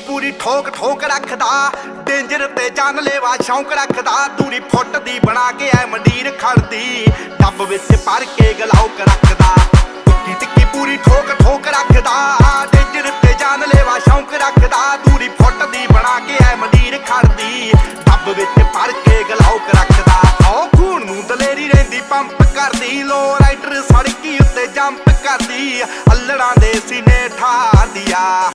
ਪੂਰੀ ਠੋਕ ਠੋਕ ਰੱਖਦਾ, ਡੇਂਜਰ ਤੇ ਜਾਨਲੇਵਾ ਸ਼ੌਂਕ ਰੱਖਦਾ। ਦੂਰੀ ਫੁੱਟ ਦੀ ਬਣਾ ਕੇ ਐ ਮੰਡੀਰ ਖੜਦੀ, ਡੱਬ ਵਿੱਚ ਭਰ ਕੇ ਗਲਾਉਕ ਰੱਖਦਾ। ਟਿੱਕੀ ਟਿੱਕੀ ਪੂਰੀ ਠੋਕ ਠੋਕ ਰੱਖਦਾ, ਡੇਂਜਰ ਤੇ ਜਾਨਲੇਵਾ ਸ਼ੌਂਕ ਰੱਖਦਾ। ਦੂਰੀ ਫੁੱਟ ਦੀ ਬਣਾ ਕੇ ਐ ਮੰਡੀਰ ਖੜਦੀ, ਡੱਬ ਵਿੱਚ ਭਰ ਕੇ ਗਲਾਉਕ ਰੱਖਦਾ। ਓ ਖੂਨ ਨੂੰ ਦਲੇਰੀ ਰਹਿੰਦੀ ਪੰਪ ਕਰਦੀ, ਲੋ ਰਾਈਡਰ ਸੜਕੀ ਉੱਤੇ ਜੰਪ ਕਰਦੀ, ਅੱਲੜਾਂ ਦੇ ਸੀਨੇ ਠਾਰਦੀ ਆ।